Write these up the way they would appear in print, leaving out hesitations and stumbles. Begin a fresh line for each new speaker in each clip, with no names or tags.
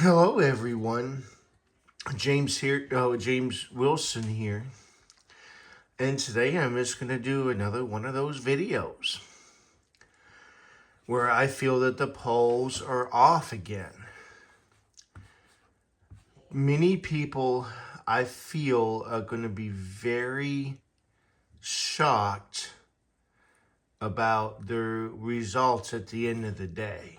Hello, everyone. James here. Oh, James Wilson here. And today I'm just going to do another one of those videos where I feel that the polls are off again. Many people, I feel, are going to be very shocked about the results at the end of the day.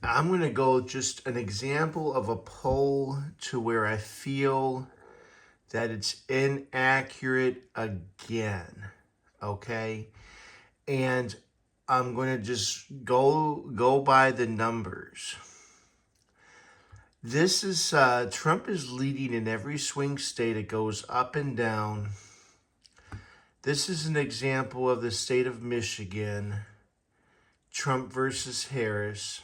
I'm going to go just an example of a poll to where I feel that it's inaccurate again. Okay? And I'm going to just go by the numbers. This is Trump is leading in every swing state. It goes up and down. This is an example of the state of Michigan. Trump versus Harris.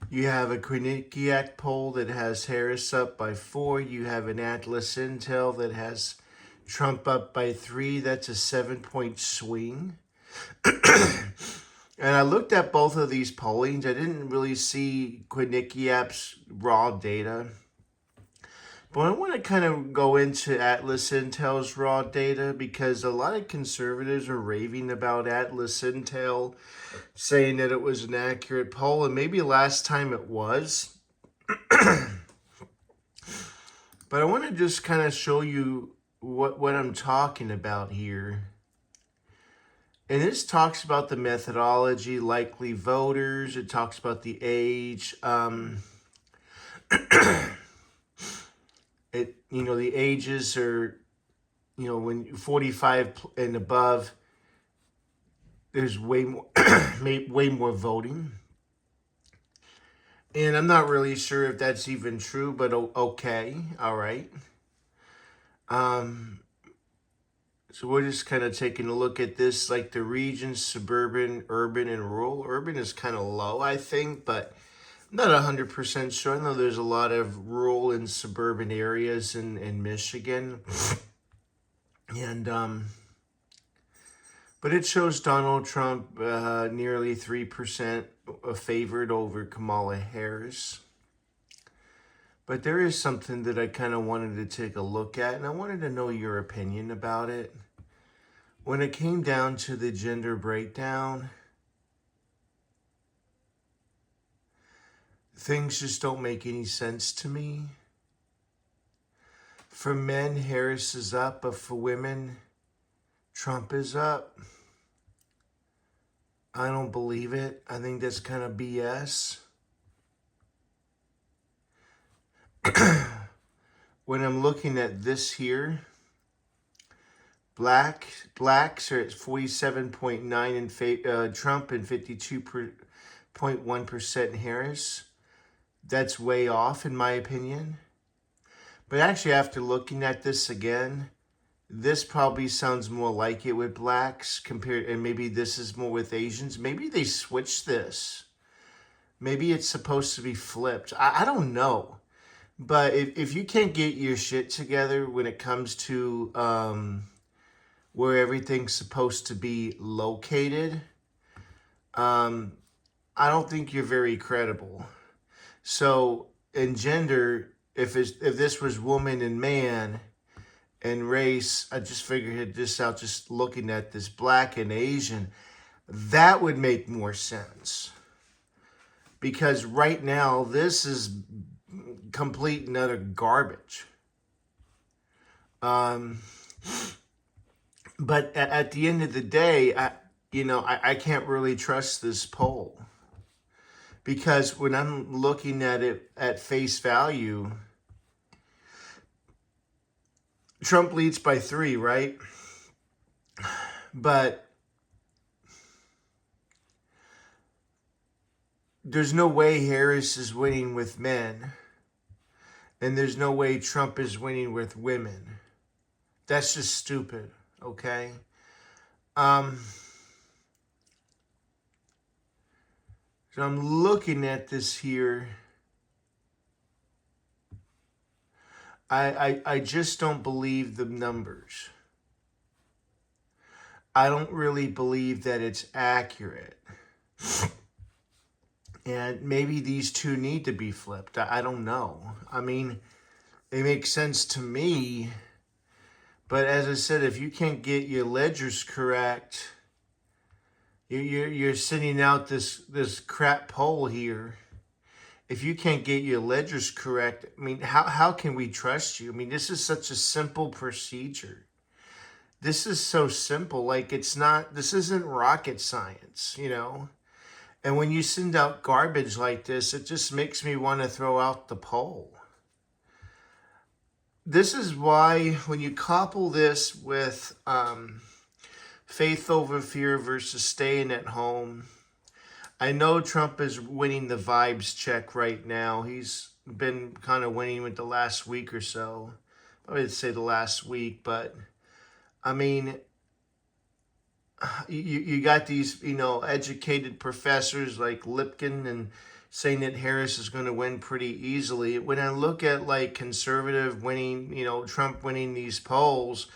You have a Quinnipiac poll that has Harris up by 4. You have an Atlas Intel that has Trump up by 3. That's a 7-point swing. And I looked at both of these pollings. I didn't really see Quinnipiac's raw data. But I want to kind of go into Atlas Intel's raw data because a lot of conservatives are raving about Atlas Intel, saying that it was an accurate poll, and maybe last time it was. But I want to just kind of show you what I'm talking about here. And this talks about the methodology, likely voters. It talks about the age. The ages are, when 45 and above, there's way more, way more voting. And I'm not really sure if that's even true, but okay, all right. So we're just kind of taking a look at this, like the regions, suburban, urban, and rural. Urban is kind of low, I think, but I'm not 100% sure. I know there's a lot of rural and suburban areas in Michigan. And, but it shows Donald Trump nearly 3% favored over Kamala Harris. But there is something that I kind of wanted to take a look at, and I wanted to know your opinion about it. When it came down to the gender breakdown, things just don't make any sense to me. For men, Harris is up, but for women, Trump is up. I don't believe it. I think that's kind of BS. When I'm looking at this here, blacks are at 47.9 in Trump and 52.1% Harris. That's way off in my opinion. But actually, after looking at this again, this probably sounds more like it with blacks compared, and maybe this is more with Asians. Maybe they switched this. Maybe it's supposed to be flipped. I don't know. But if you can't get your shit together when it comes to where everything's supposed to be located, I don't think you're very credible. So in gender, if this was woman and man and race, I just figured this out just looking at this black and Asian. That would make more sense. Because right now, this is complete and utter garbage. But at the end of the day, I can't really trust this poll. Because when I'm looking at it at face value, Trump leads by 3, right? But there's no way Harris is winning with men. And there's no way Trump is winning with women. That's just stupid, okay? So I'm looking at this here. I just don't believe the numbers. I don't really believe that it's accurate. And maybe these two need to be flipped. I don't know. I mean, it makes sense to me. But as I said, if you can't get your ledgers correct, you're sending out this crap poll here. If you can't get your ledgers correct, I mean, how can we trust you? I mean, this is such a simple procedure. This is so simple. Like, this isn't rocket science, you know? And when you send out garbage like this, it just makes me want to throw out the poll. This is why when you couple this with faith over fear versus staying at home, I know Trump is winning the vibes check right now. He's been kind of winning with the last week or so. I would say the last week, but I mean, you got these, educated professors like Lipkin and saying that Harris is going to win pretty easily. When I look at like conservative winning, Trump winning these polls,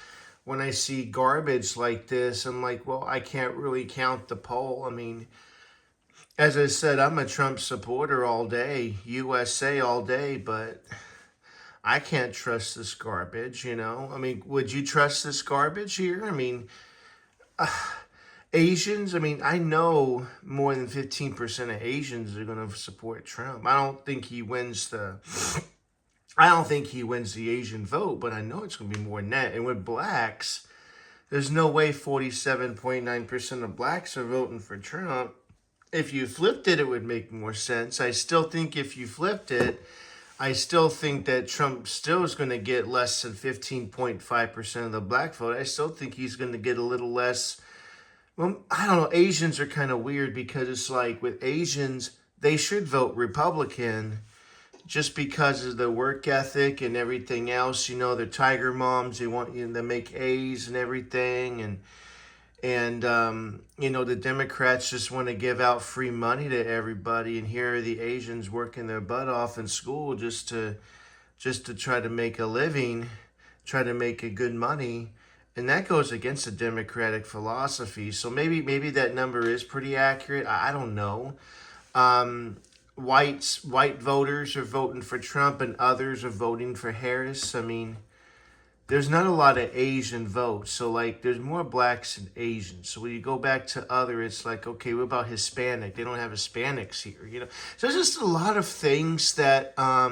when I see garbage like this, I'm like, well, I can't really count the poll. I mean, as I said, I'm a Trump supporter all day, USA all day, but I can't trust this garbage, I mean, would you trust this garbage here? I mean, Asians, I mean, I know more than 15% of Asians are going to support Trump. I don't think he wins the Asian vote, but I know it's going to be more than that. And with blacks, there's no way 47.9% of blacks are voting for Trump. If you flipped it, it would make more sense. I still think if you flipped it, I still think that Trump still is going to get less than 15.5% of the black vote. I still think he's going to get a little less. Well, I don't know. Asians are kind of weird because it's like with Asians, they should vote Republican just because of the work ethic and everything else. They're tiger moms. They want they make A's and everything. And the Democrats just want to give out free money to everybody. And here are the Asians working their butt off in school just to try to make a living, try to make a good money. And that goes against the Democratic philosophy. So maybe that number is pretty accurate. I don't know. White voters are voting for Trump and others are voting for Harris. I mean, there's not a lot of Asian votes. So like there's more blacks than Asians. So when you go back to other, it's like, okay, what about Hispanic? They don't have Hispanics here, So there's just a lot of things that are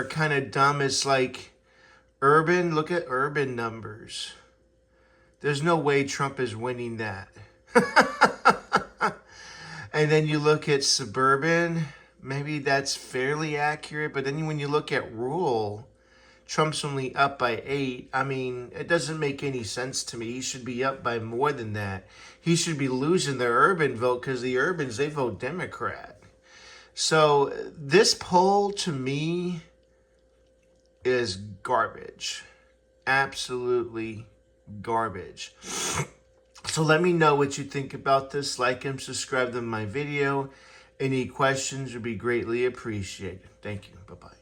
kind of dumb. It's like, look at urban numbers. There's no way Trump is winning that. And then you look at suburban, maybe that's fairly accurate. But then when you look at rural, Trump's only up by 8. I mean, it doesn't make any sense to me. He should be up by more than that. He should be losing the urban vote because the urbans, they vote Democrat. So this poll to me is garbage. Absolutely garbage. So let me know what you think about this. Like and subscribe to my video. Any questions would be greatly appreciated. Thank you. Bye-bye.